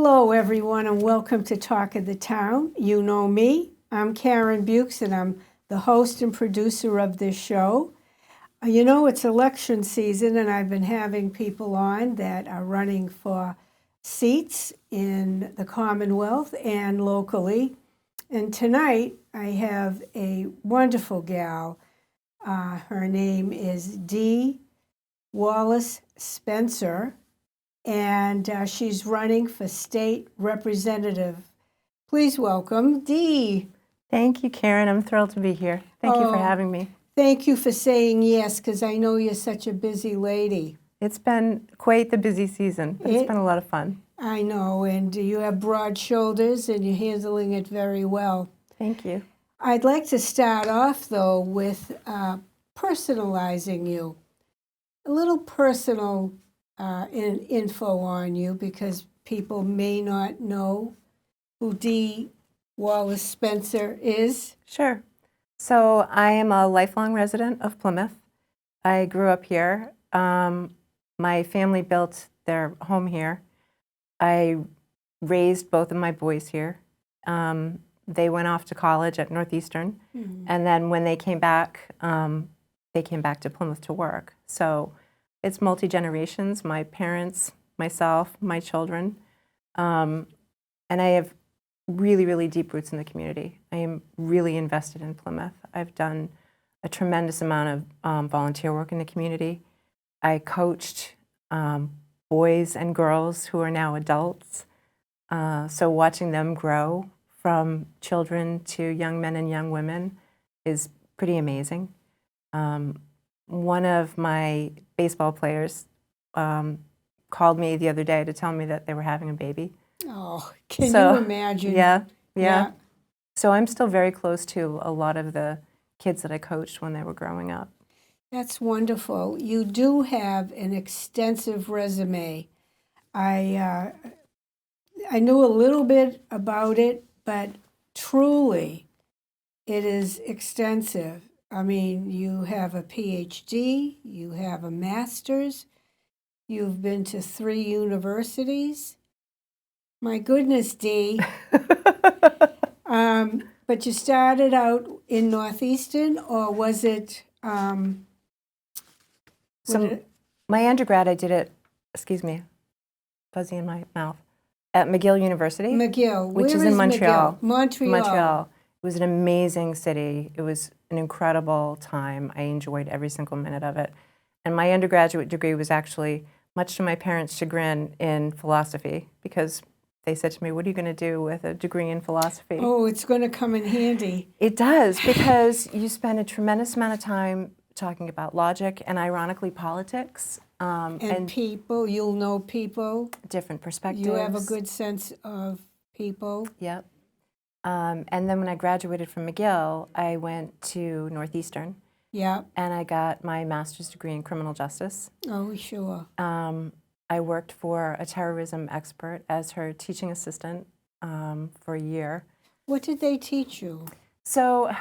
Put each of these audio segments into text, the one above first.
Hello, everyone, and welcome to Talk of the Town. You know me. I'm Karen Buechs, and I'm the host and producer of this show. You know, it's election season, and I've been having people on that are running for seats in the Commonwealth and locally. And tonight, I have a wonderful gal. Her name is Dee Wallace Spencer, and she's running for state representative. Please welcome Dee. Thank you, Karen. I'm thrilled to be here. Thank you for having me. Thank you for saying yes, because I know you're such a busy lady. It's been quite the busy season, but it's been a lot of fun. I know, and you have broad shoulders, and you're handling it very well. Thank you. I'd like to start off, though, with personalizing you. A little personal info on you, because people may not know who Dee Wallace Spencer is. Sure. So I am a lifelong resident of Plymouth. I grew up here. My family built their home here. I raised both of my boys here. They went off to college at Northeastern, and then when they came back to Plymouth to work. So it's multi-generations, my parents, myself, my children, and I have really, really deep roots in the community. I am really invested in Plymouth. I've done a tremendous amount of volunteer work in the community. I coached boys and girls who are now adults, so watching them grow from children to young men and young women is pretty amazing. One of my baseball players called me the other day to tell me that they were having a baby. Oh, can you imagine? Yeah. So I'm still very close to a lot of the kids that I coached when they were growing up. That's wonderful. You do have an extensive resume. I knew a little bit about it, but truly, it is extensive. I mean, you have a PhD, you have a master's, you've been to 3 universities. My goodness, Dee. But you started out in Northeastern, or was it? My undergrad, I did it, fuzzy in my mouth, at McGill University. McGill. Which is in Montreal. Montreal. It was an amazing city. It was an incredible time. I enjoyed every single minute of it. And my undergraduate degree was actually, much to my parents' chagrin, in philosophy, because they said to me, "What are you going to do with a degree in philosophy?" Oh, it's going to come in handy. It does, because you spend a tremendous amount of time talking about logic and, ironically, politics. And people, you'll know people. Different perspectives. You have a good sense of people. Yep. And then when I graduated from McGill, I went to Northeastern. Yeah. And I got my master's degree in criminal justice. Oh, sure. I worked for a terrorism expert as her teaching assistant for a year. What did they teach you? So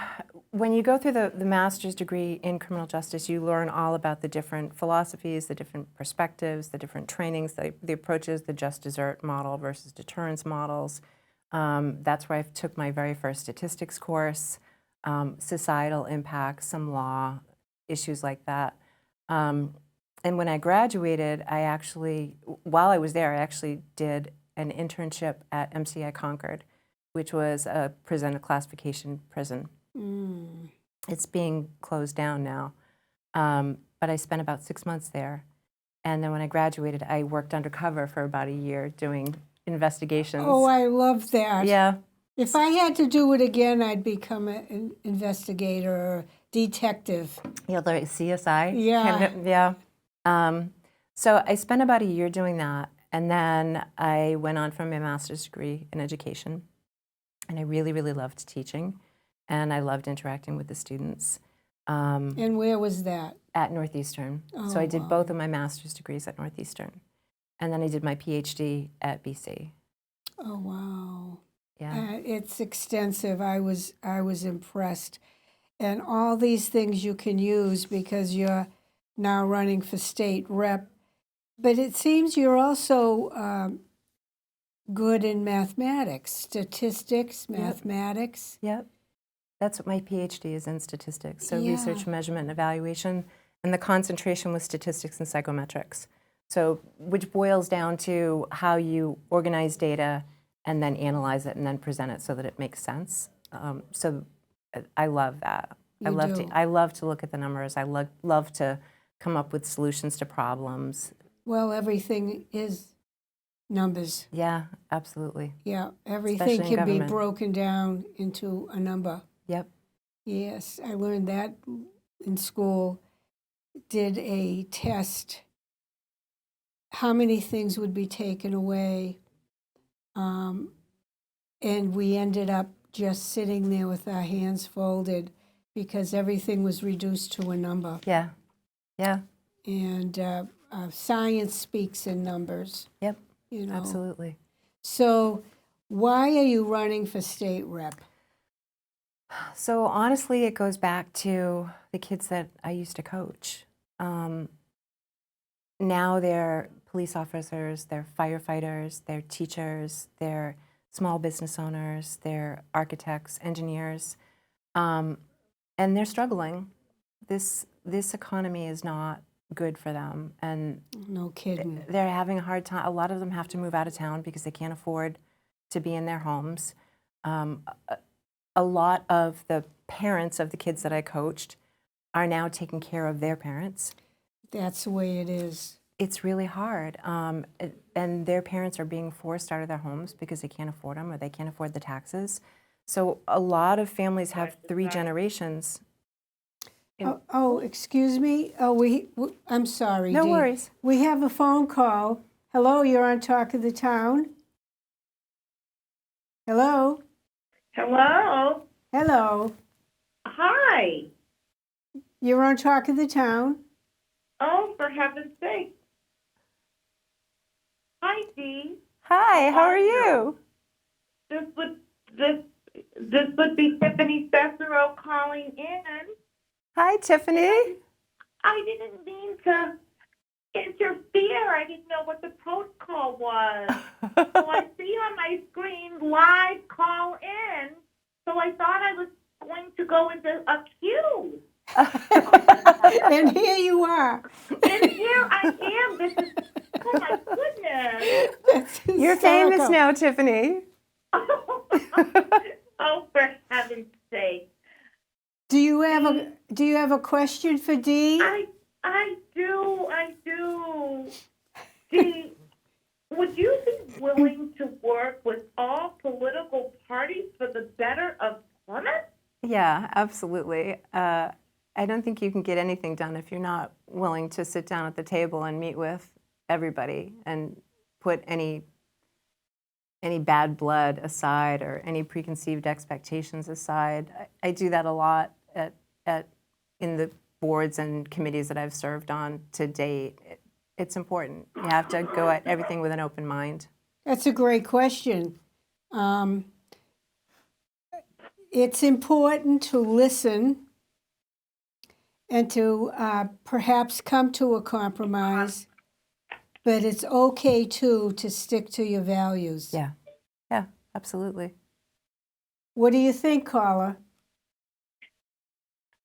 when you go through the master's degree in criminal justice, you learn all about the different philosophies, the different perspectives, the different trainings, the approaches, the just desert model versus deterrence models. That's where I took my very first statistics course, societal impact, some law, issues like that. And when I graduated, while I was there, I actually did an internship at MCI Concord, which was a classification prison. It's being closed down now. But I spent about 6 months there. And then when I graduated, I worked undercover for about a year doing investigations. Oh, I love that. Yeah. If I had to do it again, I'd become an investigator or detective. Yeah, like CSI. Yeah. Yeah. So I spent about a year doing that. And then I went on for my master's degree in education. And I really, really loved teaching. And I loved interacting with the students. And where was that? At Northeastern. Oh, so I did wow. both of my master's degrees at Northeastern. And then I did my PhD at BC. Oh, wow. Yeah. It's extensive. I was impressed. And all these things you can use because you're now running for state rep. But it seems you're also good in mathematics, statistics, mathematics. Yep. That's what my PhD is in, statistics. So Yeah. research, measurement, and evaluation. And the concentration was statistics and psychometrics. So which boils down to how you organize data and then analyze it and then present it so that it makes sense. So I love that. I love to look at the numbers. I love to come up with solutions to problems. Well, everything is numbers. Yeah, absolutely. Yeah, everything Especially in can be government. broken down into a number. Yep. Yes, I learned that in school. Did a test. How many things would be taken away? And we ended up just sitting there with our hands folded because everything was reduced to a number. Yeah. Yeah. And science speaks in numbers. Yep. You know. Absolutely. So, why are you running for state rep? So honestly, it goes back to the kids that I used to coach. Now they're police officers, they're firefighters, they're teachers, they're small business owners, they're architects, engineers, and they're struggling. This economy is not good for them, and No kidding. they're having a hard time. A lot of them have to move out of town because they can't afford to be in their homes. A lot of the parents of the kids that I coached are now taking care of their parents. That's the way it is. It's really hard. And their parents are being forced out of their homes because they can't afford them or they can't afford the taxes. So a lot of families have 3 generations. Excuse me. I'm sorry. No Dee. worries. We have a phone call. Hello, you're on Talk of the Town. Hello. Hello. Hello. Hi. You're on Talk of the Town. Oh, for heaven's sake. Hi, Dee. Hi, how are you? This would be Tiffany Cicero calling in. Hi, Tiffany. I didn't mean to interfere. I didn't know what the protocol was. So I see on my screen live call in. So I thought I was going to go into a queue. And here you are. And here I am. This is, oh my goodness. That's You're famous hysterical. now, Tiffany. Oh, for heaven's sake. Do you have a question for Dee? I do. Dee, would you be willing to work with all political parties for the better of Plymouth? Yeah, absolutely. I don't think you can get anything done if you're not willing to sit down at the table and meet with everybody and put any bad blood aside or any preconceived expectations aside. I do that a lot in the boards and committees that I've served on to date. It's important. You have to go at everything with an open mind. That's a great question. It's important to listen and to perhaps come to a compromise, but it's okay too to stick to your values. Yeah, absolutely. What do you think, caller?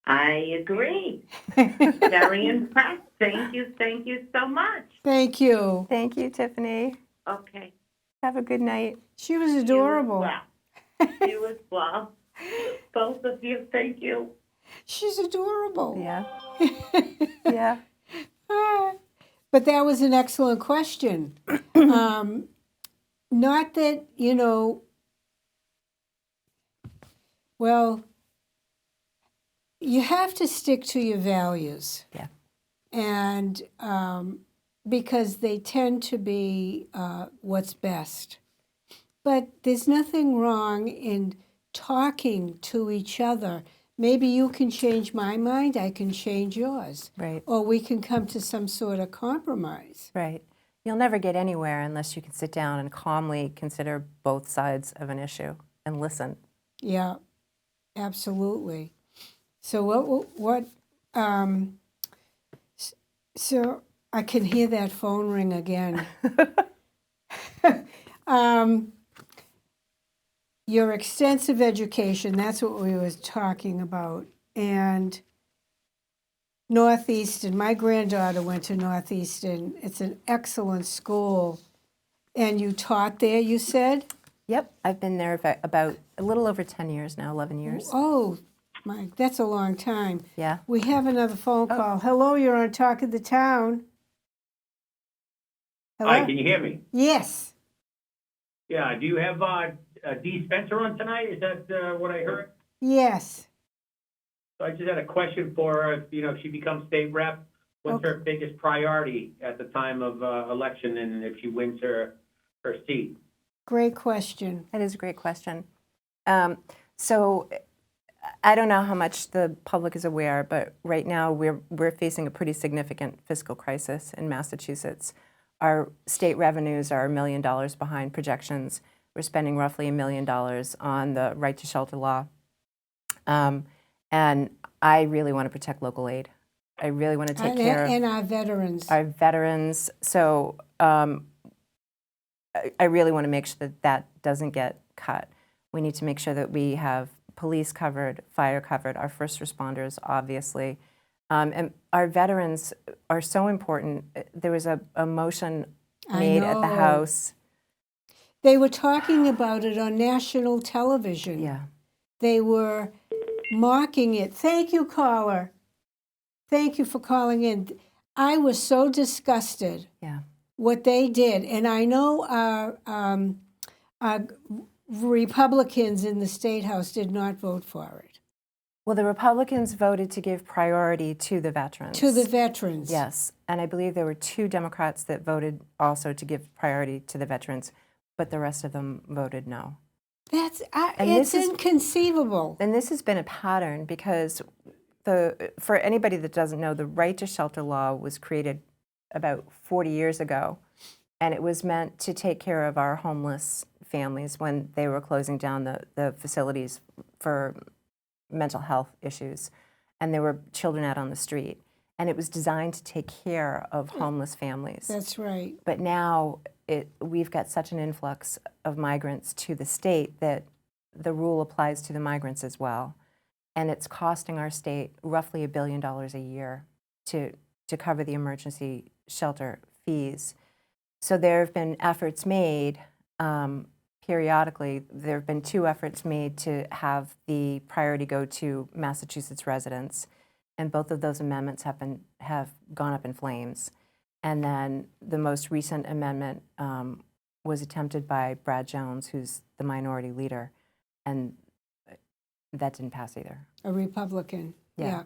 I agree. Very impressed. Thank you so much. Thank you. Thank you, Tiffany. Okay. Have a good night. She was adorable. You as well. Both of you, thank you. She's adorable. Yeah. Yeah. But that was an excellent question. Not that, well, you have to stick to your values. Yeah. And because they tend to be what's best. But there's nothing wrong in talking to each other. Maybe you can change my mind, I can change yours. Right. Or we can come to some sort of compromise. Right. You'll never get anywhere unless you can sit down and calmly consider both sides of an issue and listen. Yeah, absolutely. So so I can hear that phone ring again. Your extensive education, that's what we was talking about. And Northeastern, my granddaughter went to Northeastern. It's an excellent school. And you taught there, you said? Yep, I've been there about a little over 10 years now, 11 years. Oh, that's a long time. Yeah. We have another phone call. Hello, you're on Talk of the Town. Hello? Hi, can you hear me? Yes. Yeah, do you have Dee Spencer on tonight? Is that what I heard? Yes. So I just had a question for her. If she becomes state rep, what's her biggest priority at the time of election, and if she wins her seat? Great question. That is a great question. So I don't know how much the public is aware, but right now we're facing a pretty significant fiscal crisis in Massachusetts. Our state revenues are $1 million behind projections. We're spending roughly $1 million on the right to shelter law. And I really want to protect local aid. I really want to take care And of our veterans. our veterans. So I really want to make sure that that doesn't get cut. We need to make sure that we have police covered, fire covered, our first responders, obviously. And our veterans are so important. There was a motion made at the know. House. They were talking about it on national television. Yeah. They were mocking it. Thank you, caller. Thank you for calling in. I was so disgusted Yeah. what they did. And I know our Republicans in the State House did not vote for it. Well, the Republicans voted to give priority to the veterans. To the veterans. Yes. And I believe there were 2 Democrats that voted also to give priority to the veterans, but the rest of them voted no. It's this is- inconceivable. And this has been a pattern because for anybody that doesn't know, the right to shelter law was created about 40 years ago, and it was meant to take care of our homeless families when they were closing down the facilities for mental health issues, and there were children out on the street. And it was designed to take care of homeless families. That's right. But now we've got such an influx of migrants to the state that the rule applies to the migrants as well. And it's costing our state roughly $1 billion a year to cover the emergency shelter fees. So there have been efforts made periodically. There have been 2 efforts made to have the priority go to Massachusetts residents, and both of those amendments have gone up in flames. And then the most recent amendment was attempted by Brad Jones, who's the minority leader, and that didn't pass either. A Republican. Yeah.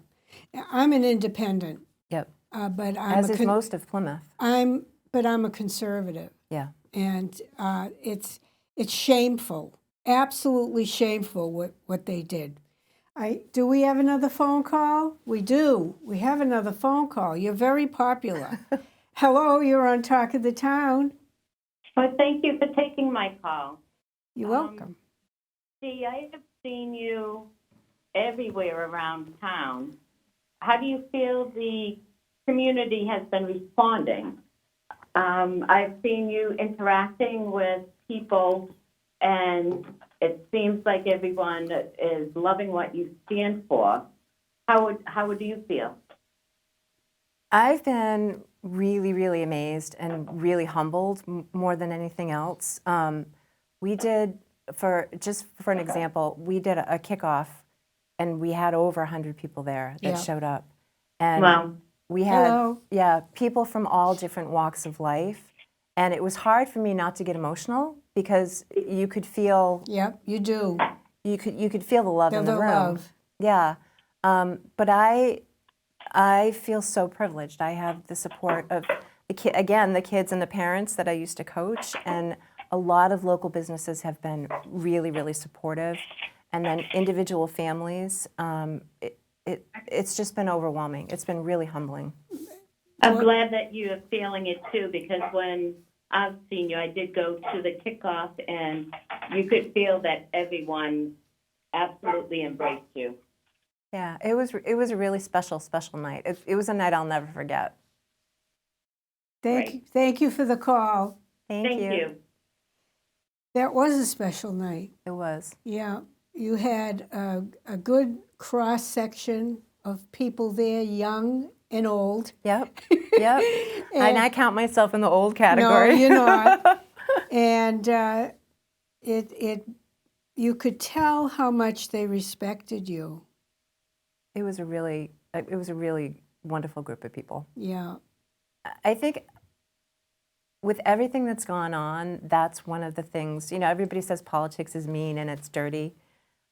I'm an independent. Yep. But As is most of Plymouth. I'm a conservative. Yeah. And it's shameful, absolutely shameful what they did. Do we have another phone call? We do. We have another phone call. You're very popular. Hello, you're on Talk of the Town. Well, thank you for taking my call. You're welcome. See, I have seen you everywhere around town. How do you feel the community has been responding? I've seen you interacting with people, and it seems like everyone is loving what you stand for. How would you feel? I've been really, really amazed and really humbled more than anything else. We did, for an example, we did a kickoff, and we had over 100 people there that showed up. And Wow. we had, Hello. people from all different walks of life. And it was hard for me not to get emotional because you could feel. Yep, you do. You could feel the love in the room. Love. Yeah. But I feel so privileged. I have the support of the kids and the parents that I used to coach, and a lot of local businesses have been really, really supportive, and then individual families. It's just been overwhelming. It's been really humbling. I'm glad that you're feeling it too, because when I've seen you, I did go to the kickoff, and you could feel that everyone absolutely embraced you. Yeah, it was a really special night. It was a night I'll never forget. Thank you for the call. Thank you. That was a special night. It was. Yeah, you had a good cross-section of people there, young and old. Yep. Yep. and I count myself in the old category. No, you're not. And you could tell how much they respected you. It was a really wonderful group of people. Yeah. I think with everything that's gone on, that's one of the things, everybody says politics is mean and it's dirty.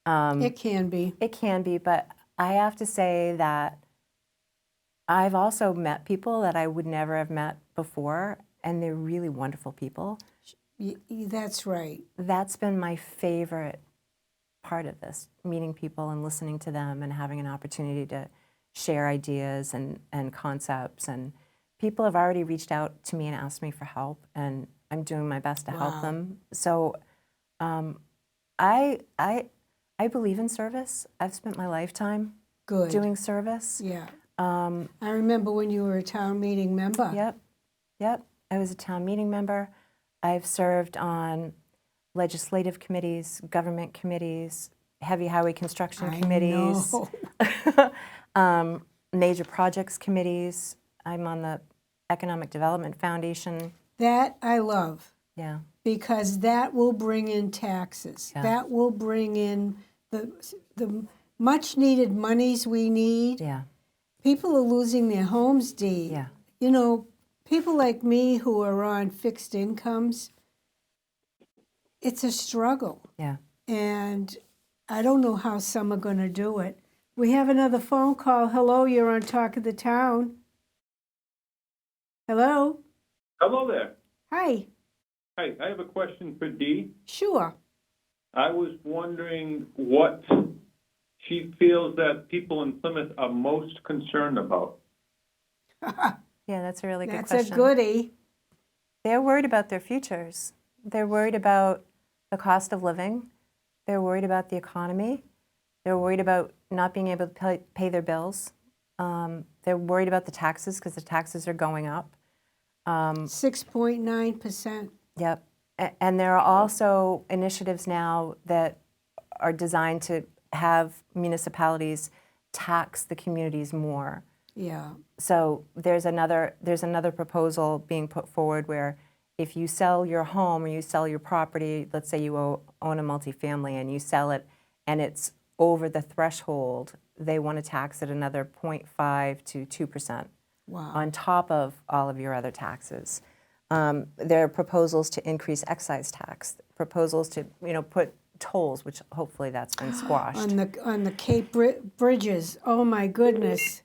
It can be. It can be, but I have to say that I've also met people that I would never have met before, and they're really wonderful people. That's right. That's been my favorite part of this, meeting people and listening to them and having an opportunity to share ideas and concepts. And people have already reached out to me and asked me for help, and I'm doing my best to help them. So I believe in service. I've spent my lifetime doing service. Yeah. I remember when you were a town meeting member. Yep. I was a town meeting member. I've served on legislative committees, government committees, heavy highway construction committees, major projects committees. I'm on the Economic Development Foundation. That I love. Yeah. Because that will bring in taxes. Yeah. That will bring in the much needed monies we need. Yeah. People are losing their homes, Dee. Yeah. People like me who are on fixed incomes, it's a struggle. Yeah. And I don't know how some are going to do it. We have another phone call. Hello, you're on Talk of the Town. Hello? Hello there. Hi. Hi, I have a question for Dee. Sure. I was wondering what she feels that people in Plymouth are most concerned about. Yeah, that's a really good That's question. a goodie. They're worried about their futures. They're worried about the cost of living. They're worried about the economy. They're worried about not being able to pay their bills. They're worried about the taxes because the taxes are going up. 6.9%. Yep. And there are also initiatives now that are designed to have municipalities tax the communities more. Yeah. So there's another proposal being put forward where if you sell your home or you sell your property, let's say you own a multifamily and you sell it and it's over the threshold, they want to tax it another 0.5 to 2%. Wow. On top of all of your other taxes. There are proposals to increase excise tax, proposals to put tolls, which hopefully that's been squashed. On the Cape Bridges. Oh my goodness.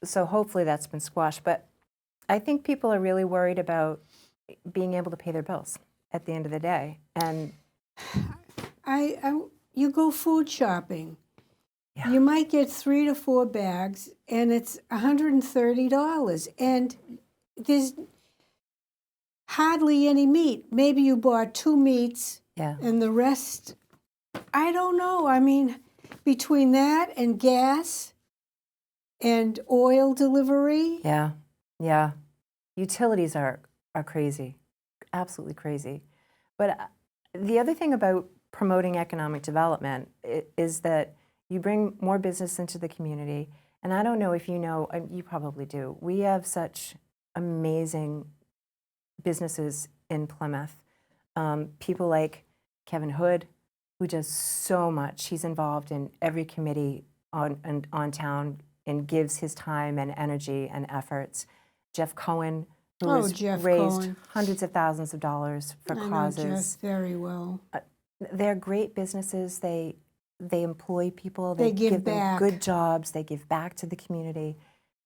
So hopefully that's been squashed. But I think people are really worried about being able to pay their bills at the end of the day. And you go food shopping. Yeah. You might get 3 to 4 bags, and it's $130, and there's hardly any meat. Maybe you bought 2 meats, yeah, and the rest, I don't know. I mean, between that and gas and oil delivery. yeah. Utilities are crazy, absolutely crazy. But the other thing about promoting economic development is that you bring more business into the community. And I don't know if you know, you probably do, we have such amazing businesses in Plymouth. People like Kevin Hood, who does so much. He's involved in every committee on town and gives his time and energy and efforts. Jeff Cohen, who has raised hundreds of thousands of dollars for causes. I know Jeff very well. They're great businesses. They employ people. They give them back. Good jobs. They give back to the community.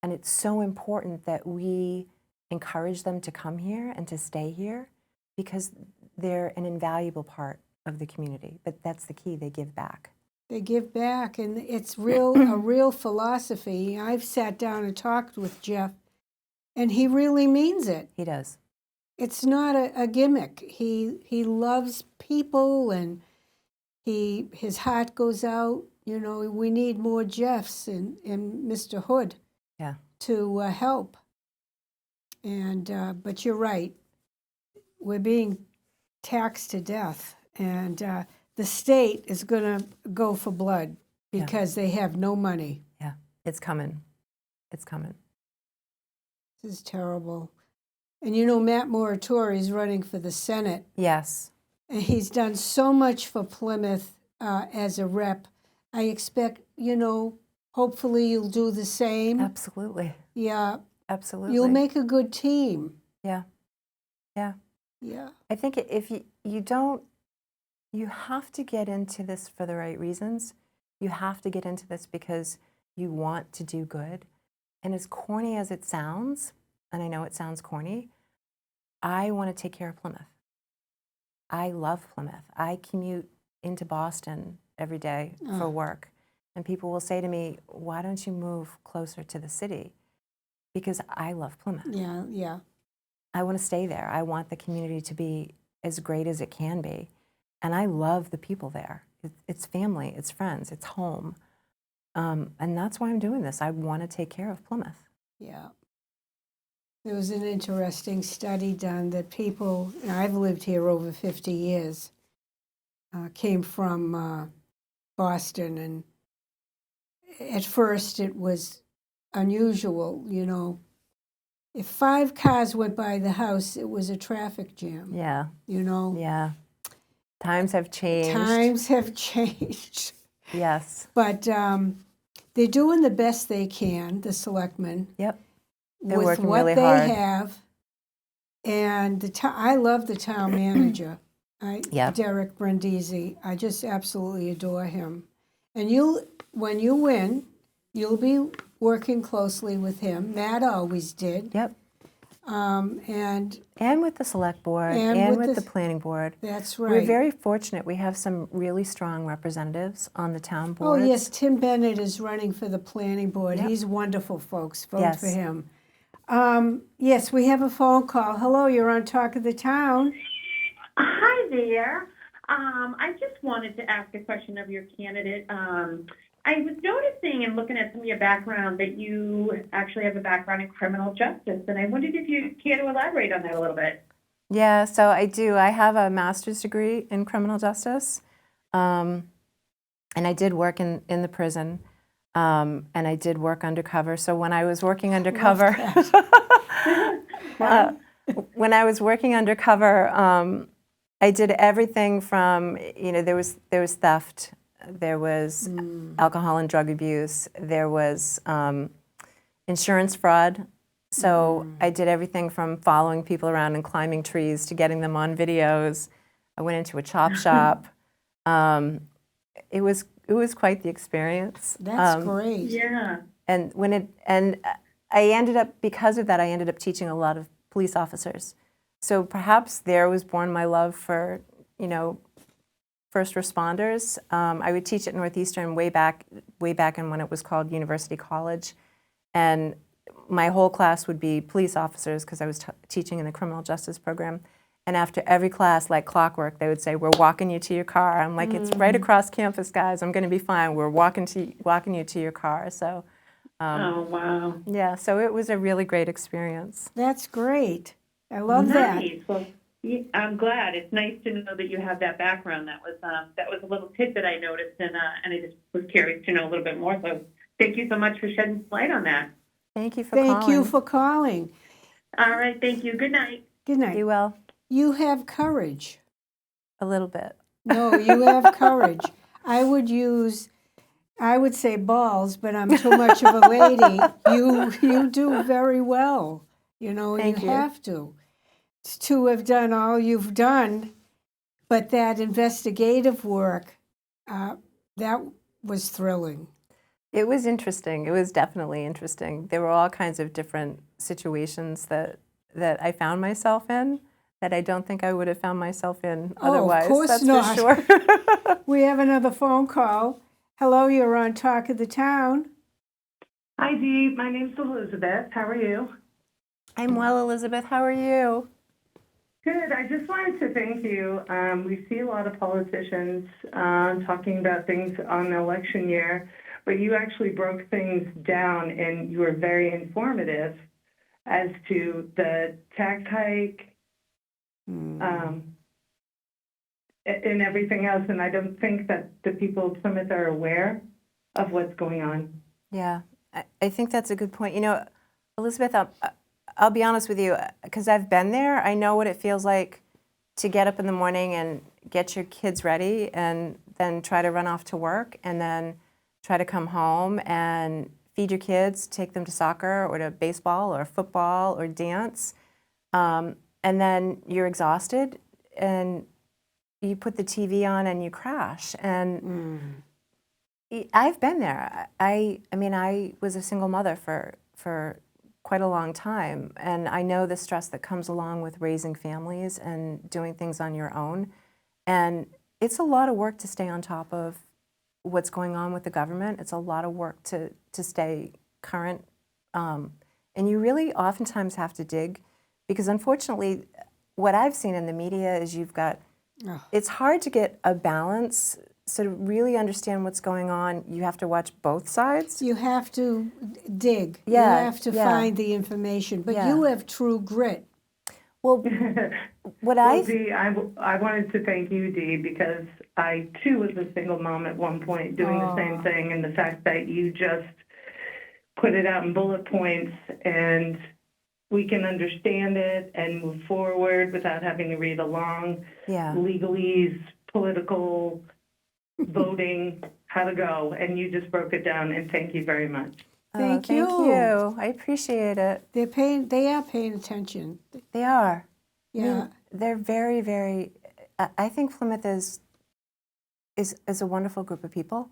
And it's so important that we encourage them to come here and to stay here because they're an invaluable part of the community. But that's the key. They give back. They give back, and it's a real philosophy. I've sat down and talked with Jeff, and he really means it. He does. It's not a gimmick. He loves people, and his heart goes out. We need more Jeffs and Mr. Hood to help. And but you're right. We're being taxed to death, And the state is going to go for blood because they have no money. Yeah, it's coming. It's coming. This is terrible. And you know, Matt Moratori is running for the Senate. Yes. And he's done so much for Plymouth as a rep. I expect, you know, hopefully you'll do the same. Absolutely. Yeah. Absolutely. You'll make a good team. Yeah. Yeah. Yeah. I think if you don't, you have to get into this for the right reasons. You have to get into this because you want to do good. And as corny as it sounds, and I know it sounds corny, I want to take care of Plymouth. I love Plymouth. I commute into Boston every day for work. And people will say to me, why don't you move closer to the city? Because I love Plymouth. Yeah, yeah. I want to stay there. I want the community to be as great as it can be. And I love the people there. It's family, it's friends, it's home. And that's why I'm doing this. I want to take care of Plymouth. Yeah. There was an interesting study done that people, and I've lived here over 50 years, came from Boston, and at first it was unusual, you know. If 5 cars went by the house, it was a traffic jam, Yeah, you know. yeah. Times have changed. Times have changed. Yes. But they're doing the best they can, the selectmen. Yep. They're with working what really they hard. have. And I love the town manager, Yep. Derek Brindisi. I just absolutely adore him. And when you win, you'll be working closely with him. Matt always did. Yep. And with the select board And and with with the- the planning board. that's right. We're very fortunate. We have some really strong representatives on the town Oh, boards. yes, Tim Bennett is running for the planning board. Yep. He's wonderful, folks. Vote Yes. for him. Yes, we have a phone call. Hello, you're on Talk of the Town. Hi there. I just wanted to ask a question of your candidate. I was noticing and looking at some of your background that you actually have a background in criminal justice, and I wondered if you'd care to elaborate on that a little bit. Yeah, so I do. I have a master's degree in criminal justice, and I did work in the prison, and I did work undercover. So when I was working undercover, when I was working undercover, I did everything from, you know, there was theft, there was alcohol and drug abuse, there was insurance fraud. So I did everything from following people around and climbing trees to getting them on videos. I went into a chop shop. It was quite the experience. That's great. Yeah. And I ended up, because of that, I ended up teaching a lot of police officers. So perhaps there was born my love for, you know, first responders. I would teach at Northeastern way back in when it was called University College, and my whole class would be police officers because I was teaching in the criminal justice program. And after every class, like clockwork, they would say, "We're walking you to your car." I'm like, "It's right across campus, guys. I'm going to be fine. We're walking you to your car." So, Oh, wow. yeah. So it was a really great experience. That's great. I love that. Nice. Well, I'm glad. It's nice to know that you have that background. That was a little tidbit I noticed, and I just was curious to know a little bit more. So thank you so much for shedding light on that. Thank you for calling. Thank you for calling. All right. Thank you. Good night. Good night. Be well. You have courage. A little bit. No, you have courage. I would say balls, but I'm too much of a lady. You do very well. You know, Thank you you. have to have done all you've done, but that investigative work, that was thrilling. It was interesting. It was definitely interesting. There were all kinds of different situations that I found myself in that I don't think I would have found myself in otherwise. Of course that's not. for sure. We have another phone call. Hello, you're on Talk of the Town. Hi, Dee. My name's Elizabeth. How are you? I'm well, Elizabeth. How are you? Good. I just wanted to thank you. We see a lot of politicians talking about things on the election year, but you actually broke things down, and you were very informative as to the tax hike, and everything else, and I don't think that the people of Plymouth are aware of what's going on. Yeah, I think that's a good point. You know, Elizabeth, I'll be honest with you, because I've been there. I know what it feels like to get up in the morning and get your kids ready and then try to run off to work and then try to come home and feed your kids, take them to soccer or to baseball or football or dance. And then you're exhausted and you put the TV on and you crash. And I've been there. I mean, I was a single mother for quite a long time, and I know the stress that comes along with raising families and doing things on your own. And it's a lot of work to stay on top of what's going on with the government. It's a lot of work to stay current. And you really oftentimes have to dig, because unfortunately, what I've seen in the media is it's hard to get a balance. So to really understand what's going on, you have to watch both sides. You have to dig. Yeah, You have to yeah. find the information. But Yeah. you have true grit. Well, what Well, Dee, I wanted to thank you, Dee, because I too was a single mom at one point doing the same thing, and the fact that you just put it out in bullet points and we can understand it and move forward without having to read along legalese, political, voting, how to go, and you just broke it down, and thank you very much. Thank you. Thank you. I appreciate it. They are paying attention. They are. Yeah. I mean, they're very, very. I think Plymouth is a wonderful group of people.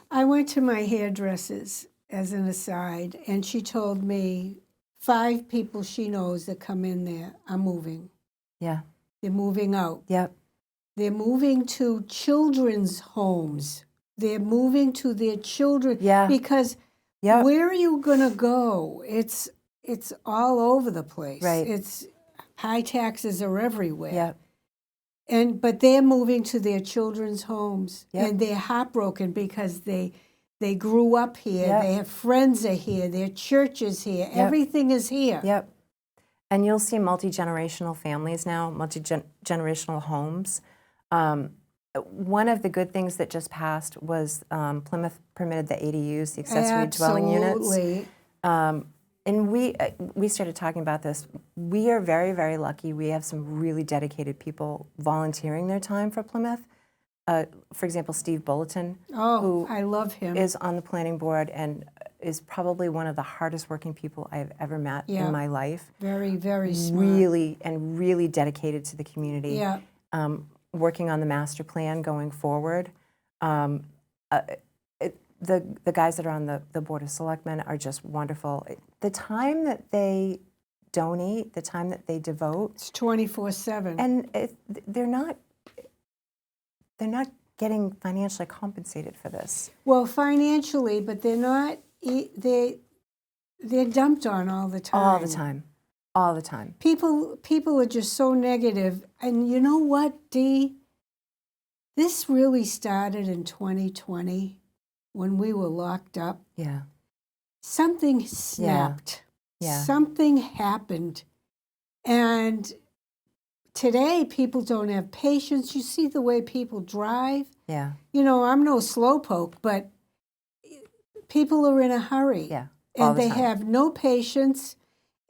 I went to my hairdresser's as an aside, and she told me 5 people she knows that come in there are moving. Yeah. They're moving out. Yep. They're moving to children's homes. They're moving to their children. Yeah. Because where are you going to go? It's all over the place. Right. It's high taxes are everywhere. Yep. But they're moving to their children's homes. Yep. And they're heartbroken because they grew up here. Yep. They have friends are here. Their church is here. Yep. Everything is here. Yep. And you'll see multi-generational families now, multi-generational homes. One of the good things that just passed was Plymouth permitted the ADUs, the accessory dwelling units. Absolutely. And we started talking about this. We are very, very lucky. We have some really dedicated people volunteering their time for Plymouth. For example, Steve Bulletin, who I love him. is on the planning board and is probably one of the hardest working people I've ever met in my life. Very, very smart. Really dedicated to the community. Yeah. Working on the master plan going forward. The guys that are on the Board of Selectmen are just wonderful. The time that they donate, the time that they devote. It's 24/7. And they're not getting financially compensated for this. Well, financially, but they're not. They're dumped on all the time. All the time. All the time. People are just so negative. And you know what, Dee? This really started in 2020 when we were locked up. Yeah. Something snapped. Yeah. Something happened. And today, people don't have patience. You see the way people drive. Yeah. You know, I'm no slowpoke, but people are in a hurry. Yeah. All And the they time. have no patience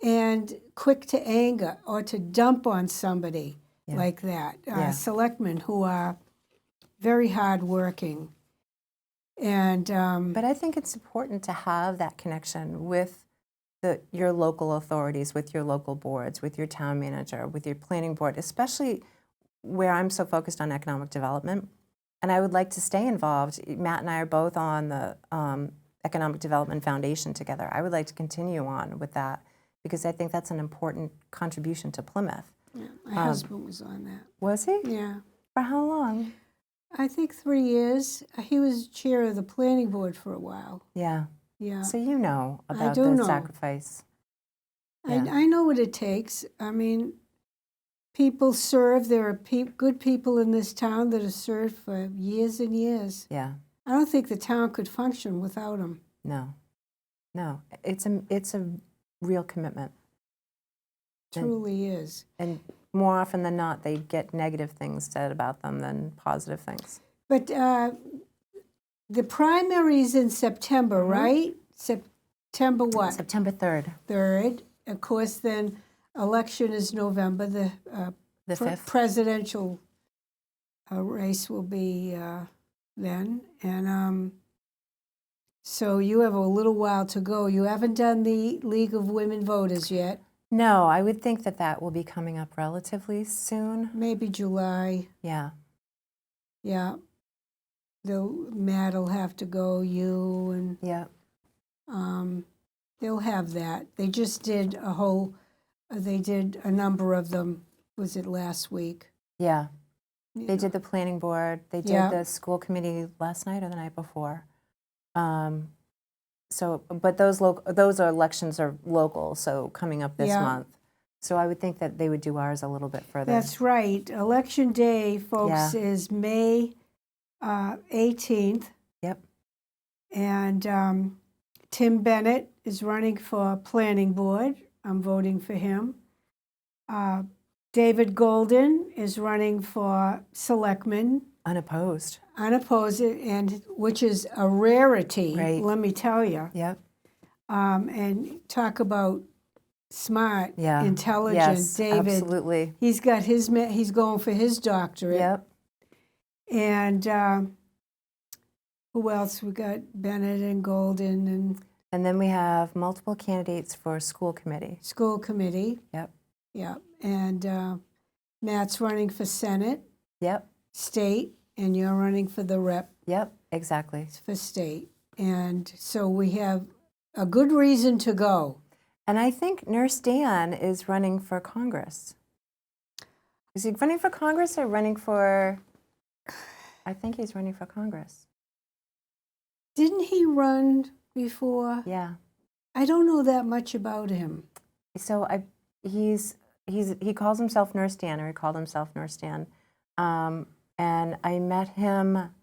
and quick to anger or to dump on somebody like that. Selectmen who are very hardworking. And But I think it's important to have that connection with your local authorities, with your local boards, with your town manager, with your planning board, especially where I'm so focused on economic development. And I would like to stay involved. Matt and I are both on the Economic Development Foundation together. I would like to continue on with that because I think that's an important contribution to Plymouth. yeah, my husband was on that. Was he? Yeah. For how long? I think 3 years. He was chair of the planning board for a while. Yeah. Yeah. So you know about do the know. sacrifice. Yeah. I know what it takes. I mean, people serve. There are good people in this town that have served for years and years. Yeah. I don't think the town could function without them. No. It's a real commitment. Truly is. And more often than not, they get negative things said about them than positive things. But the primary's in September, right? September what? September 3rd. 3rd. Of course, then election is November. The The 5th. presidential race will be then. And so you have a little while to go. You haven't done the League of Women Voters yet. No, I would think that that will be coming up relatively soon. Maybe July. Yeah. Yeah. Matt will have to go, you, and Yeah. they'll have that. They just did they did a number of them, was it last week? Yeah. Yeah. They did the planning board. They did Yeah. the school committee last night or the night before. But those elections are local, so coming up this Yeah. month. So I would think that they would do ours a little bit further. That's right. Election day, folks, Yeah. is May 18th. Yep. And Tim Bennett is running for planning board. I'm voting for him. David Golden is running for selectman, Unopposed. unopposed, and which is a rarity, Right. let me tell you. Yep. And talk about smart, Yeah. intelligent. Yes, David, absolutely. he's got he's going for his doctorate. Yep. And who else? We got Bennett and Golden And then we have multiple candidates for school committee. and school committee. Yep. Yeah. And Matt's running for Senate, Yep. state, and you're running for the rep Yep. Exactly. for state. And so we have a good reason to go. And I think Nurse Dan is running for Congress. Is he running for Congress or running for? I think he's running for Congress. Didn't he run before? Yeah. I don't know that much about him. So he calls himself Nurse Dan, or he called himself Nurse Dan. And I met him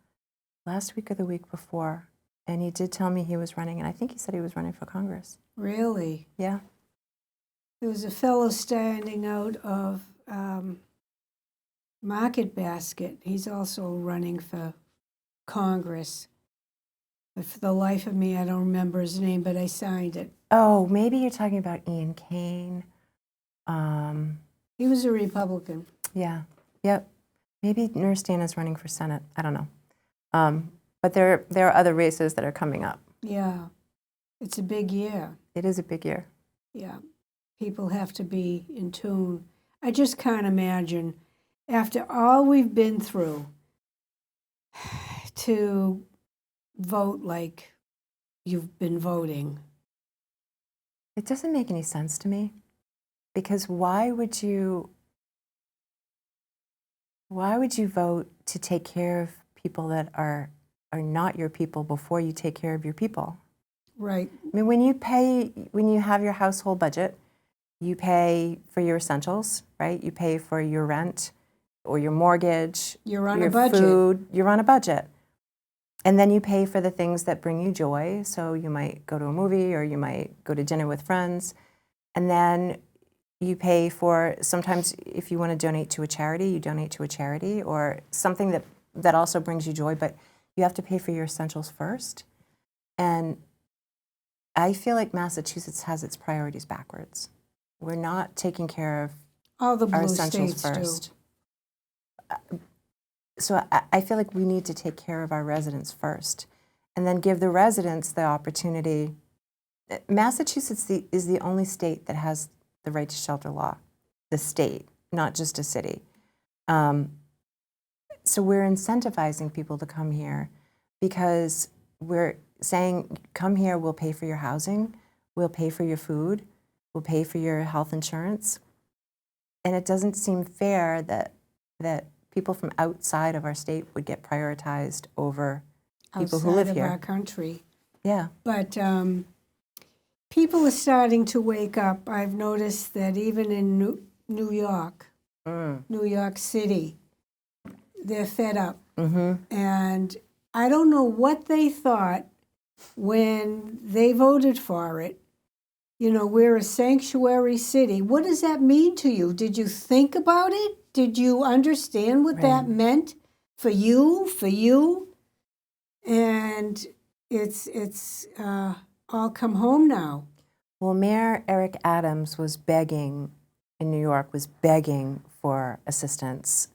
last week or the week before, and he did tell me he was running, and I think he said he was running for Congress. Really? Yeah. There was a fellow standing out of Market Basket. He's also running for Congress. But for the life of me, I don't remember his name, but I signed it. Oh, maybe you're talking about Ian Kane. He was a Republican. Yeah. Yep. Maybe Nurse Dan is running for Senate. I don't know. But there are other races that are coming up. Yeah. It's a big year. It is a big year. Yeah. People have to be in tune. I just can't imagine, after all we've been through, to vote like you've been voting. It doesn't make any sense to me, because why would you vote to take care of people that are not your people before you take care of your people? Right. I mean, when you have your household budget, you pay for your essentials, right? You pay for your rent or your mortgage, You're on your a budget. food. You're on a budget. And then you pay for the things that bring you joy. So you might go to a movie, or you might go to dinner with friends. And then you pay for, sometimes if you want to donate to a charity, you donate to a charity, or something that also brings you joy, but you have to pay for your essentials first. And I feel like Massachusetts has its priorities backwards. We're not taking care of All the our blue essentials states first. So I feel like we need to take care of our residents first, and then give the residents the opportunity. Massachusetts is the only state that has the right to shelter law, the state, not just a city. So we're incentivizing people to come here because we're saying, come here, we'll pay for your housing, we'll pay for your food, we'll pay for your health insurance. And it doesn't seem fair that people from outside of our state would get prioritized over people who live outside of here. our country. Yeah. But people are starting to wake up. I've noticed that even in New York, New York City, they're fed up. Mm-hmm. And I don't know what they thought when they voted for it. we're a sanctuary city. What does that mean to you? Did you think about it? Did you understand what that meant for you? And it's all come home now. Well, Mayor Eric Adams was begging in New York, was begging for assistance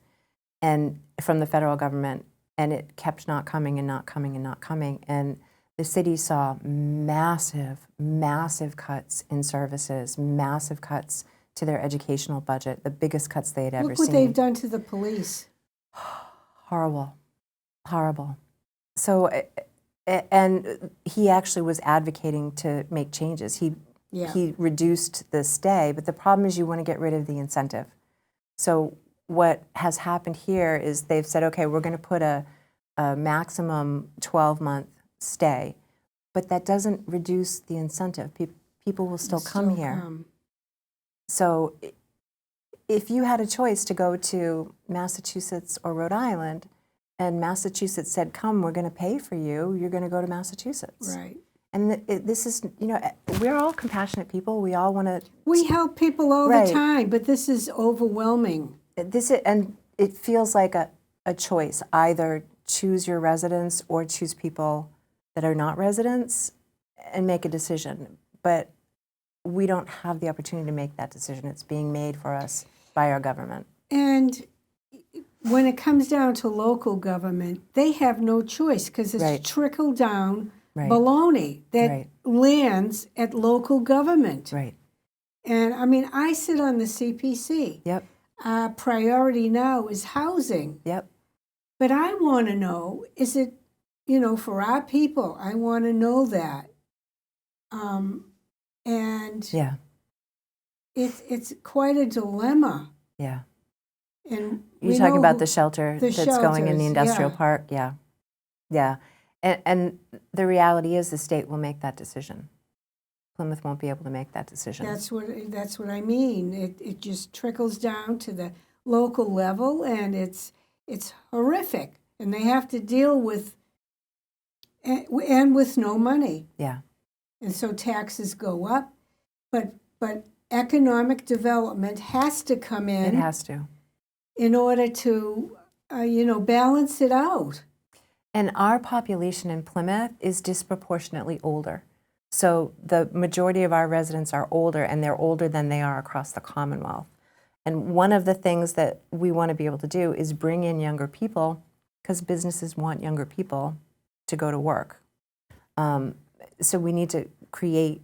and from the federal government, and it kept not coming and not coming and not coming. And the city saw massive, massive cuts in services, massive cuts to their educational budget, the biggest cuts they had ever Look seen. what they've done to the police. Horrible, horrible. So, and he actually was advocating to make changes. He reduced the stay, but the problem is you want to get rid of the incentive. So what has happened here is they've said, okay, we're going to put a maximum 12-month stay, but that doesn't reduce the incentive. People will still come here. So if you had a choice to go to Massachusetts or Rhode Island, and Massachusetts said, come, we're going to pay for you, you're going to go to Massachusetts. Right. And this is, we're all compassionate people. We all want to. We help people all the time, but this is overwhelming. And it feels like a choice. Either choose your residents or choose people that are not residents and make a decision. But we don't have the opportunity to make that decision. It's being made for us by our government. And when it comes down to local government, they have no choice because it's trickle down baloney that lands at local government. Right. And I mean, I sit on the CPC. Yep. Our priority now is housing. Yep. But I want to know, is it, for our people, I want to know that. And it's quite a dilemma. Yeah. And you're talking about the shelter that's going in the industrial park? Yeah. Yeah. And the reality is the state will make that decision. Plymouth won't be able to make that decision. That's what I mean. It just trickles down to the local level, and it's horrific. And they have to deal with with no money. Yeah. And so taxes go up, but economic development has to come in. It has to. In order to, balance it out. And our population in Plymouth is disproportionately older. So the majority of our residents are older, and they're older than they are across the Commonwealth. And one of the things that we want to be able to do is bring in younger people, because businesses want younger people to go to work. So we need to create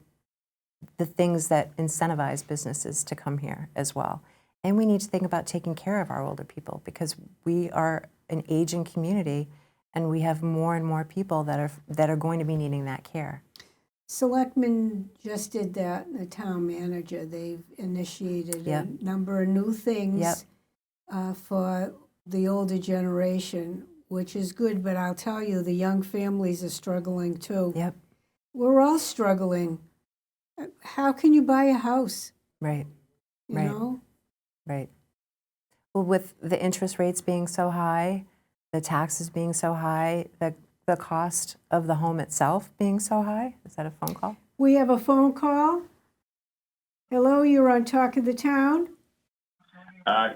the things that incentivize businesses to come here as well. And we need to think about taking care of our older people, because we are an aging community, and we have more and more people that are going to be needing that care. Selectmen just did that, the town manager. They've initiated a number of new things for the older generation, which is good, but I'll tell you, the young families are struggling too. Yep. We're all struggling. How can you buy a house? Right. You know? Right. Well, with the interest rates being so high, the taxes being so high, the cost of the home itself being so high. Is that a phone call? We have a phone call. Hello, you're on Talk of the Town.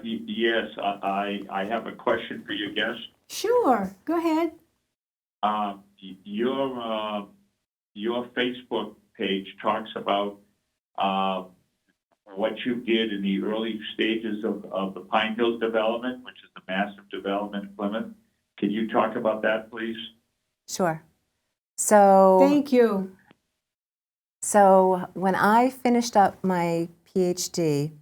Yes, I have a question for your guest. Sure, go ahead. Your Facebook page talks about what you did in the early stages of the Pine Hills development, which is a massive development in Plymouth. Can you talk about that, please? Sure. So thank you. So when I finished up my PhD,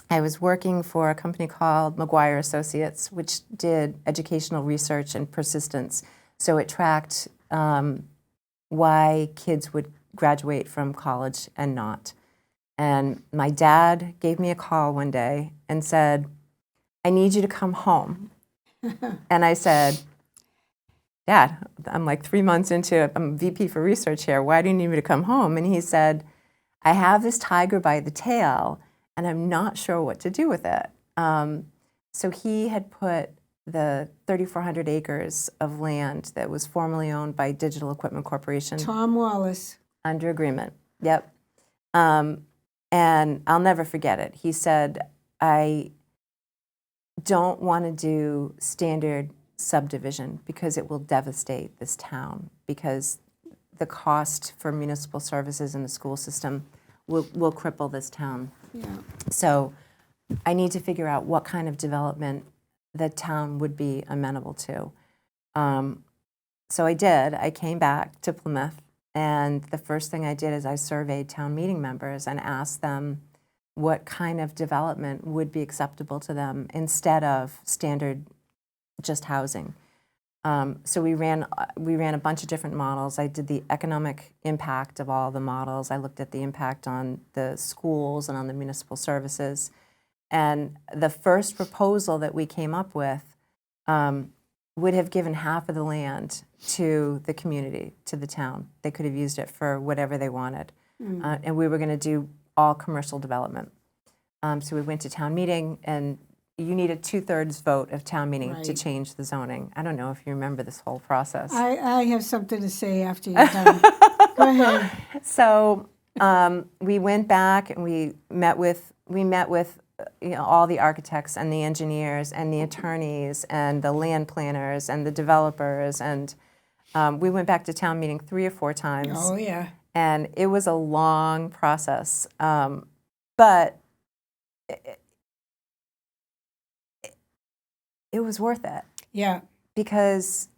I was working for a company called McGuire Associates, which did educational research and persistence. So it tracked why kids would graduate from college and not. And my dad gave me a call one day and said, I need you to come home. And I said, Dad, I'm like 3 months into it. I'm VP for research here. Why do you need me to come home? And he said, I have this tiger by the tail, and I'm not sure what to do with it. So he had put the 3,400 acres of land that was formerly owned by Digital Equipment Corporation. Tom Wallace. Under agreement, yep. And I'll never forget it. He said, I don't want to do standard subdivision because it will devastate this town, because the cost for municipal services in the school system will cripple this town. Yeah. So I need to figure out what kind of development the town would be amenable to. So I did. I came back to Plymouth, and the first thing I did is I surveyed town meeting members and asked them what kind of development would be acceptable to them instead of standard just housing. So we ran a bunch of different models. I did the economic impact of all the models. I looked at the impact on the schools and on the municipal services. And the first proposal that we came up with would have given half of the land to the community, to the town. They could have used it for whatever they wanted. And we were going to do all commercial development. So we went to town meeting, and you need a 2/3 vote of town meeting to Right. change the zoning. I don't know if you remember this whole process. I have something to say after you're done. Go ahead. So we went back and we met with all the architects and the engineers and the attorneys and the land planners and the developers, and we went back to town meeting 3 or 4 times. Oh, yeah. And it was a long process, but it was worth it, Yeah. because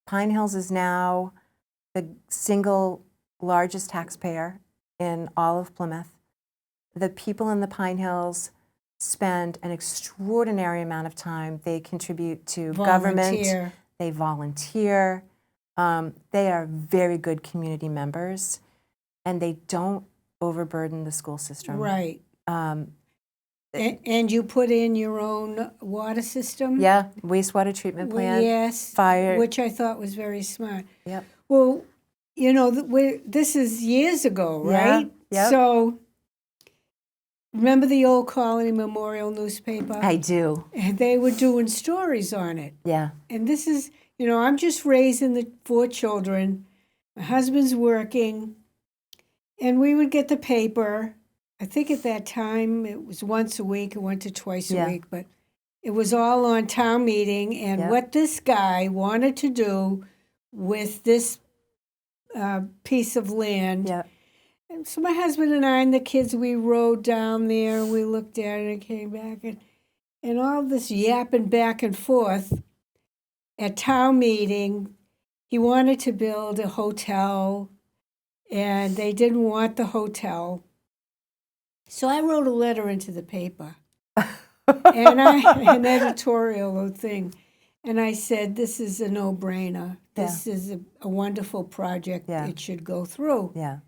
Pine Hills is now the single largest taxpayer in all of Plymouth. The people in the Pine Hills spend an extraordinary amount of time. They contribute to government. Volunteer. They volunteer. They are very good community members, and they don't overburden the school system. Right. Um, And you put in your own water system? yeah, wastewater treatment Well, plant. yes. fire. Which I thought was very smart. Yep. Well, you know, this is years ago, right? Yeah, yep. So, remember the old Colony Memorial newspaper? I do. And they were doing stories on it. Yeah. And this is, you know, I'm just raising the 4 children. My husband's working. And we would get the paper. I think at that time it was once a week. It went to twice Yeah. a week. But it was all on town meeting and Yep. what this guy wanted to do with this piece of land. Yeah. And so my husband and I and the kids, we rode down there. We looked at it and came back. And all this yapping back and forth at town meeting, he wanted to build a hotel, and they didn't want the hotel. So I wrote a letter into the paper, and an editorial thing, and I said, this is a no-brainer. This is a wonderful project. Yeah. It should go through. Yeah.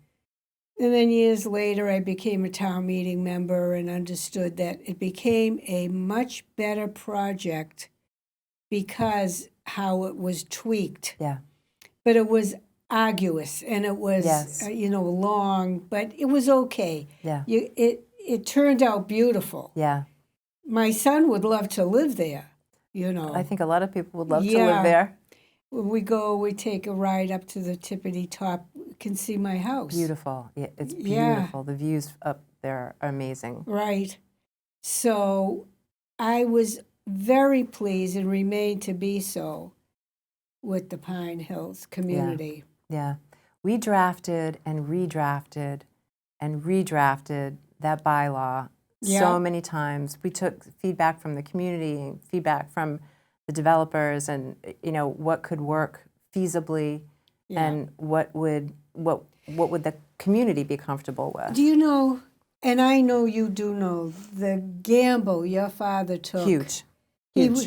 And then years later, I became a town meeting member and understood that it became a much better project because how it was tweaked. Yeah. But it was arduous and it was, Yes. Long, but it was okay. Yeah. It turned out beautiful. Yeah. My son would love to live there, I think a lot of people would love to Yeah. live there. When we take a ride up to the tippity top, we can see my house. Beautiful. Yeah, it's Yeah. beautiful. The views up there are amazing. Right. So I was very pleased and remain to be so with the Pine Hills community. Yeah. We drafted and redrafted and redrafted that bylaw Yeah. so many times. We took feedback from the community and feedback from the developers, and what could work feasibly, Yeah. and what would the community be comfortable with. Do you know, and I know you do know, the gamble your father took? Huge. Huge.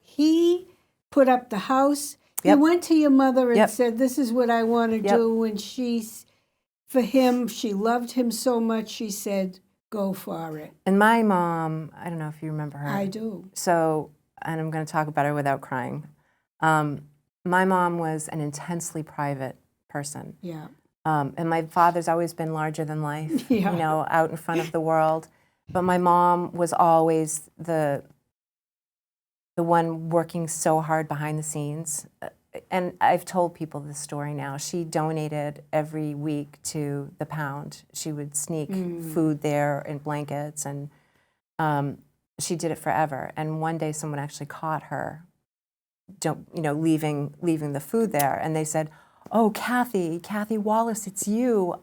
He put up the house. He Yep. went to your mother and Yep. said, this is what I want to Yep. do. And she loved him so much, she said, go for it. And my mom, I don't know if you remember her. I do. So, and I'm going to talk about her without crying. My mom was an intensely private person. Yeah. And my father's always been larger than life, Yeah. out in front of the world. But my mom was always the one working so hard behind the scenes. and I've told people this story now, she donated every week to the Pound. She would sneak food there and blankets, and she did it forever. And one day someone actually caught her, leaving the food there, and they said, "Oh, Kathy Wallace, it's you.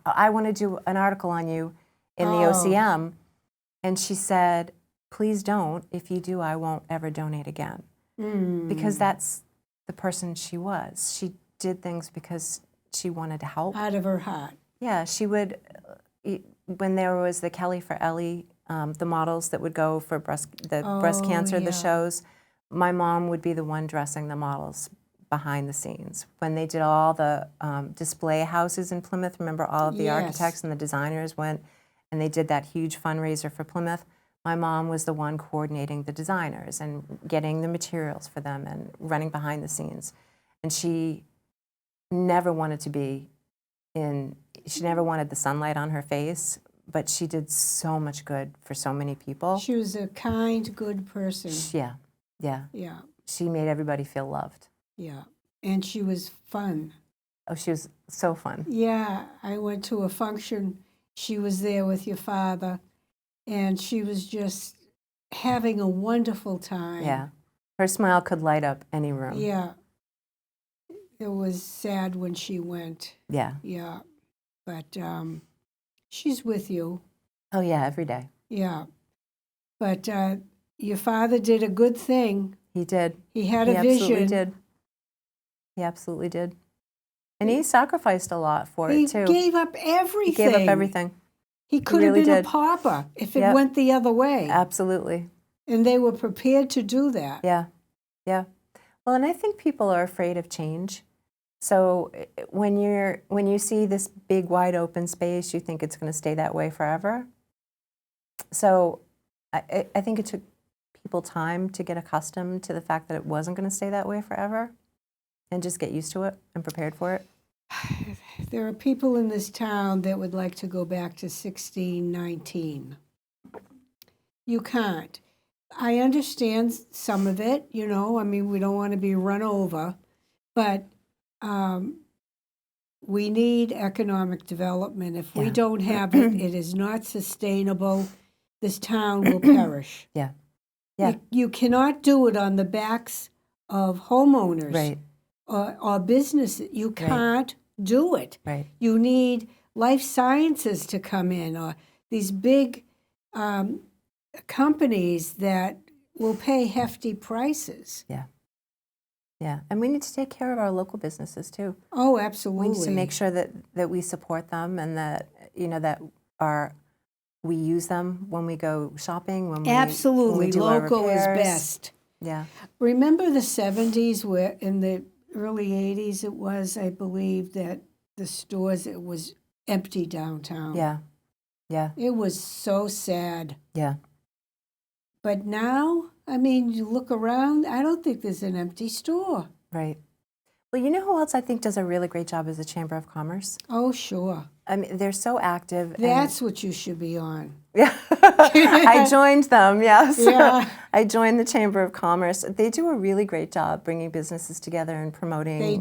I want to do an article on you in the OCM." And she said, "Please don't. If you do, I won't ever donate again." Because that's the person she was. She did things because she wanted to help. Out of her heart. Yeah, she would, when there was the Kelly for Ellie, the models that would go for breast cancer, the shows, my mom would be the one dressing the models behind the scenes. When they did all the display houses in Plymouth, remember all of the architects and the designers went and they did that huge fundraiser for Plymouth? My mom was the one coordinating the designers and getting the materials for them and running behind the scenes. And she never wanted to be she never wanted the sunlight on her face, but she did so much good for so many people. She was a kind, good person. Yeah. She made everybody feel loved. Yeah. And she was fun. Oh, she was so fun. Yeah. I went to a function. She was there with your father. And she was just having a wonderful time. Yeah. Her smile could light up any room. Yeah. It was sad when she went. Yeah. Yeah. But she's with you. Oh, yeah, every day. Yeah. But your father did a good thing. He did. He had a vision. He absolutely did. He absolutely did. And he sacrificed a lot for it, too. He gave up everything. He gave up everything. He could have been a pauper if it went the other way. Absolutely. And they were prepared to do that. Yeah. Well, and I think people are afraid of change. So when you see this big, wide open space, you think it's going to stay that way forever. So I think it took people time to get accustomed to the fact that it wasn't going to stay that way forever and just get used to it and prepared for it. There are people in this town that would like to go back to 1619. You can't. I understand some of it, we don't want to be run over, but we need economic development. If we don't have it, it is not sustainable. This town will perish. Yeah. You cannot do it on the backs of homeowners. Right. Or businesses. You can't do it. Right. You need life sciences to come in, or these big companies that will pay hefty prices. Yeah, and we need to take care of our local businesses too. Oh, absolutely. We need to make sure that we support them and that we use them when we go shopping. When we do local our is repairs. best. Yeah. Remember the 70s, where in the early 80s it was, I believe, that the stores, it was empty downtown. Yeah. It was so sad. Yeah. But now, you look around, I don't think there's an empty store. Right. Well, you know who else I think does a really great job is the Chamber of Commerce? Oh, sure. They're so active. That's what you should be on. Yeah. I joined them, yes. Yeah. I joined the Chamber of Commerce. They do a really great job bringing businesses together and promoting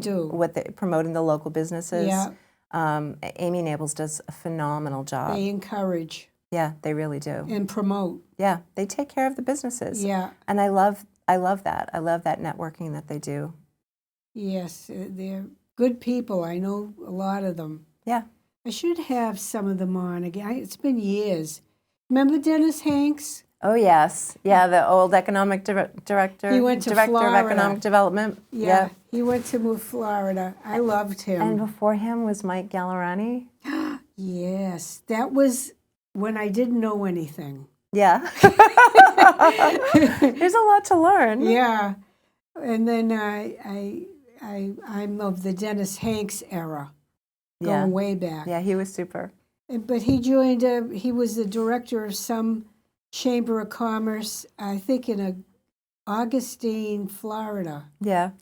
promoting the local businesses. Yeah. Amy Nables does a phenomenal job. They encourage. Yeah, they really do. And promote. Yeah, they take care of the businesses. Yeah. And I love that. I love that networking that they do. Yes, they're good people. I know a lot of them. Yeah. I should have some of them on again. It's been years. Remember Dennis Hanks? Oh, yes. Yeah, the old economic director. He went to Director Florida. of Economic Development. Yeah, he went to Florida. I loved him. And before him was Mike Gallerani. Yes, that was when I didn't know anything. Yeah. There's a lot to learn. Yeah. And then I'm of the Dennis Hanks era, going way back. Yeah, he was super. But he joined, he was the director of some Chamber of Commerce, I think in Augustine, Florida. Yeah.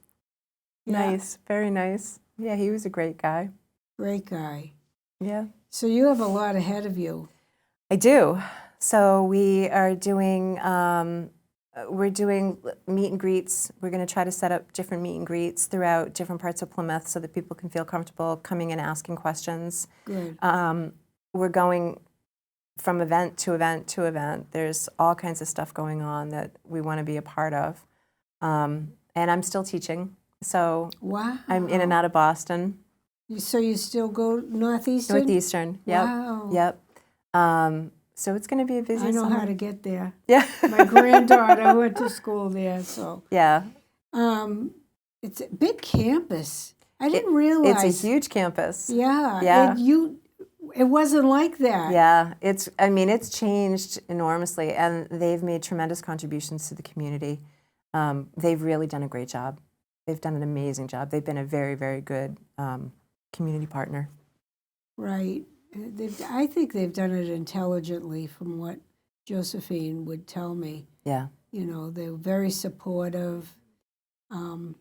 Nice. Very nice. Yeah, he was a great guy. Great guy. Yeah. So you have a lot ahead of you. I do. So we are doing we're doing meet and greets. We're going to try to set up different meet and greets throughout different parts of Plymouth so that people can feel comfortable coming and asking questions. Good. We're going from event to event to event. There's all kinds of stuff going on that we want to be a part of. And I'm still teaching, so Wow. I'm in and out of Boston. So you still go Northeastern? Northeastern, yep. Wow. Yep. So it's going to be a busy I know summer. how to get there. Yeah. My granddaughter went to school there, so. Yeah. It's a big campus. I didn't realize. It's a huge campus. Yeah. Yeah. It wasn't like that. Yeah, it's changed enormously, and they've made tremendous contributions to the community. They've really done a great job. They've done an amazing job. They've been a very, very good community partner. Right. I think they've done it intelligently from what Josephine would tell me. Yeah. You know, they were very supportive, and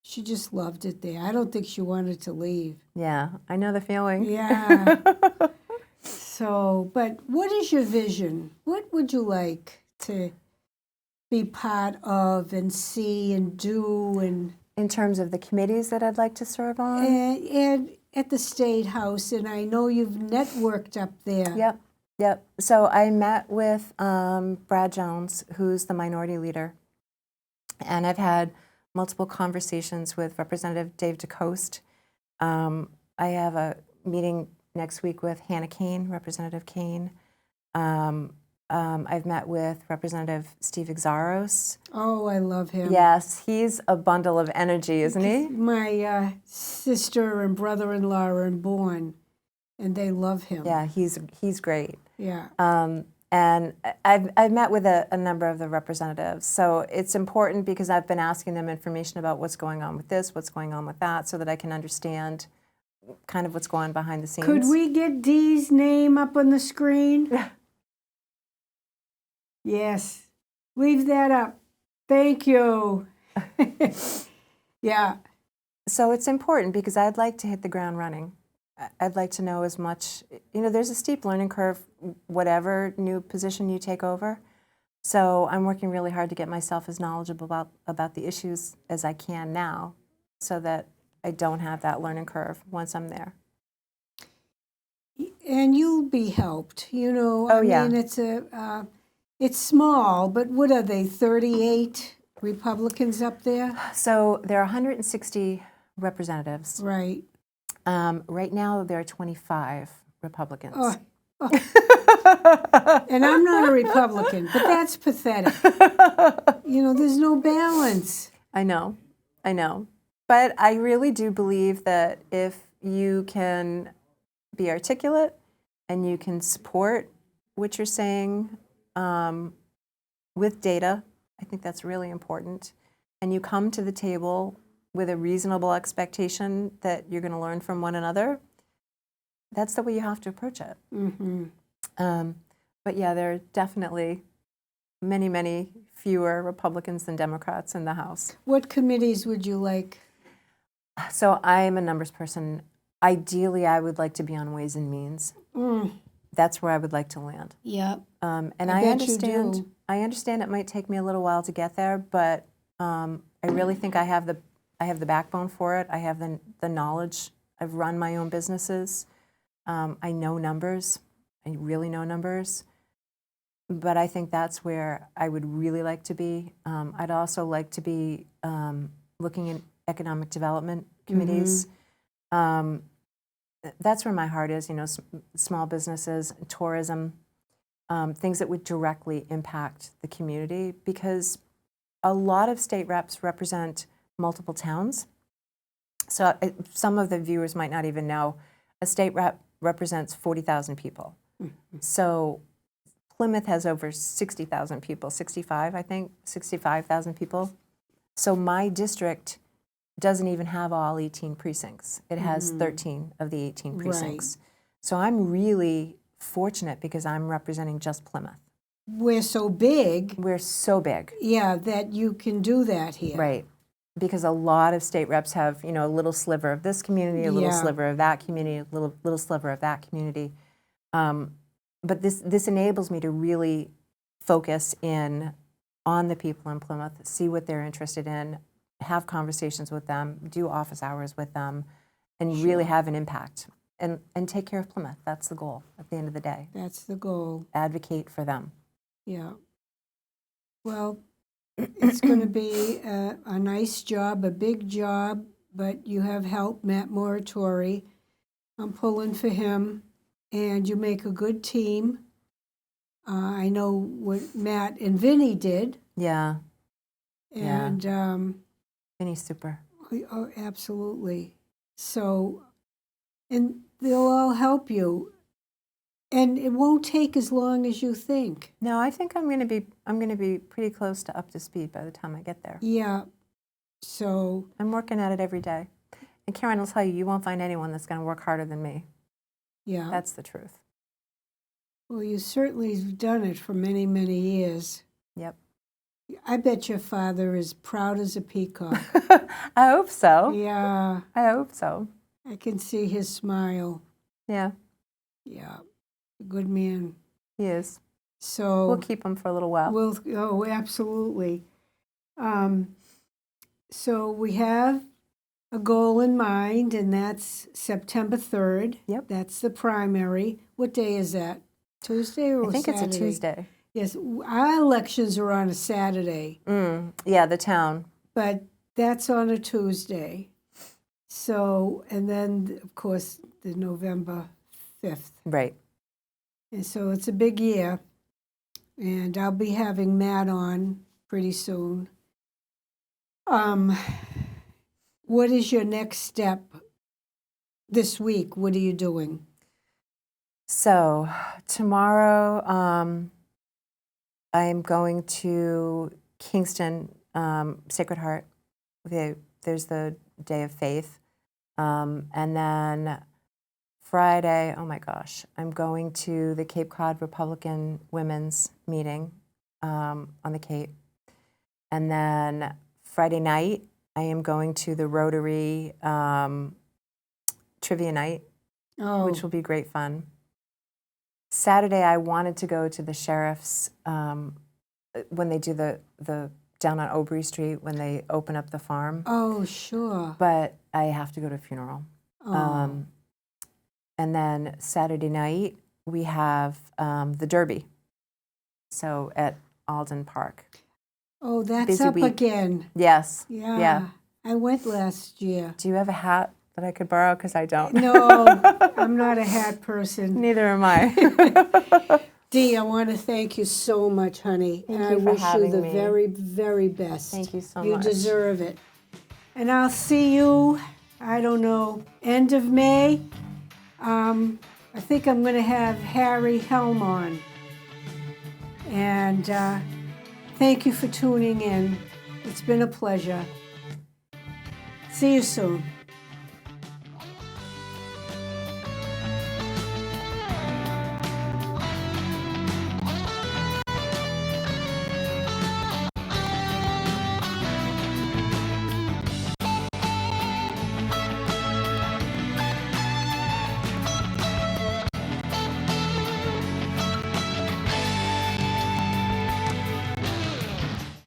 she just loved it there. I don't think she wanted to leave. Yeah, I know the feeling. Yeah. So, but what is your vision? What would you like to be part of and see and do and In terms of the committees that I'd like to serve on? and at the State House, and I know you've networked up there. Yep. So I met with Brad Jones, who's the minority leader, and I've had multiple conversations with Representative Dave DeCoste. I have a meeting next week with Hannah Kane, Representative Kane. I've met with Representative Steve Exaros. Oh, I love him. Yes, he's a bundle of energy, isn't he? My sister and brother-in-law are in Bourne, and they love him. Yeah, he's great. Yeah. And I've met with a number of the representatives. So it's important because I've been asking them information about what's going on with this, what's going on with that, so that I can understand kind of what's going on behind the scenes. Could we get Dee's name up on the screen? Yes. Leave that up. Thank you. Yeah. So it's important because I'd like to hit the ground running. I'd like to know as much, there's a steep learning curve, whatever new position you take over. So I'm working really hard to get myself as knowledgeable about the issues as I can now so that I don't have that learning curve once I'm there. And you'll be helped, Oh, yeah. I mean, it's small, but what are they, 38 Republicans up there? So there are 160 representatives. Right. Right now, there are 25 Republicans. Oh. And I'm not a Republican, but that's pathetic. There's no balance. I know. But I really do believe that if you can be articulate and you can support what you're saying with data, I think that's really important, and you come to the table with a reasonable expectation that you're going to learn from one another, that's the way you have to approach it. Mm-hmm. But yeah, there are definitely many, many fewer Republicans than Democrats in the House. What committees would you like? So I'm a numbers person. Ideally, I would like to be on Ways and Means. That's where I would like to land. Yep. And I bet you do. I understand it might take me a little while to get there, but I really think I have the backbone for it. I have the knowledge. I've run my own businesses. I know numbers. I really know numbers. But I think that's where I would really like to be. I'd also like to be looking at economic development committees. That's where my heart is, small businesses, tourism, things that would directly impact the community, because a lot of state reps represent multiple towns. So some of the viewers might not even know a state rep represents 40,000 people. So Plymouth has over 60,000 people, 65, I think, 65,000 people. So my district doesn't even have all 18 precincts. It has 13 of the 18 precincts. Right. So I'm really fortunate because I'm representing just Plymouth. We're so big. We're so big. Yeah, that you can do that here. Right. Because a lot of state reps have, a little sliver of this community, a little sliver of that community, a little sliver of that community. But this enables me to really focus in on the people in Plymouth, see what they're interested in, have conversations with them, do office hours with them, and really have an impact and take care of Plymouth. That's the goal at the end of the day. That's the goal. Advocate for them. Yeah. Well, it's going to be a nice job, a big job, but you have help, Matt Moratori. I'm pulling for him, and you make a good team. I know what Matt and Vinny did, Yeah. and Vinny's super. oh, absolutely. So, and they'll all help you, and it won't take as long as you think. No, I think I'm going to be pretty close to up to speed by the time I get there. Yeah. So, I'm working at it every day. And Karen will tell you, you won't find anyone that's going to work harder than me. yeah. That's the truth. Well, you certainly have done it for many, many years. Yep. I bet your father is proud as a peacock. I hope so. Yeah, I hope so. I can see his smile. Yeah, Yeah, a good man. he is. So We'll keep him for a little while. oh, absolutely. So we have a goal in mind, and that's September 3rd. Yep. That's the primary. What day is that? Tuesday or I think Saturday? it's a Tuesday. Yes, our elections are on a Saturday, Yeah, the town. but that's on a Tuesday. So, and then, of course, the November 5th. Right. And so it's a big year, and I'll be having Matt on pretty soon. What is your next step this week? What are you doing? So tomorrow, I'm going to Kingston Sacred Heart. There's the Day of Faith. And then Friday, oh my gosh, I'm going to the Cape Cod Republican Women's Meeting on the Cape. And then Friday night, I am going to the Rotary Trivia Night, which will be great fun. Saturday, I wanted to go to the sheriff's when they do the down on Aubrey Street when they open up the farm. Oh, sure. But I have to go to a funeral. Oh. And then Saturday night, we have the Derby. So at Alden Park. Oh, that's Busy up week. again. Yes. Yeah. Yeah. I went last year. Do you have a hat that I could borrow? Because I don't. No, I'm not a hat person. Neither am I. Dee, I want to thank you so much, honey. Thank and you I for wish you having the me. very, very best. Thank you so You much. deserve it. And I'll see you, I don't know, end of May. I think I'm going to have Harry Helm on. And thank you for tuning in. It's been a pleasure. See you soon.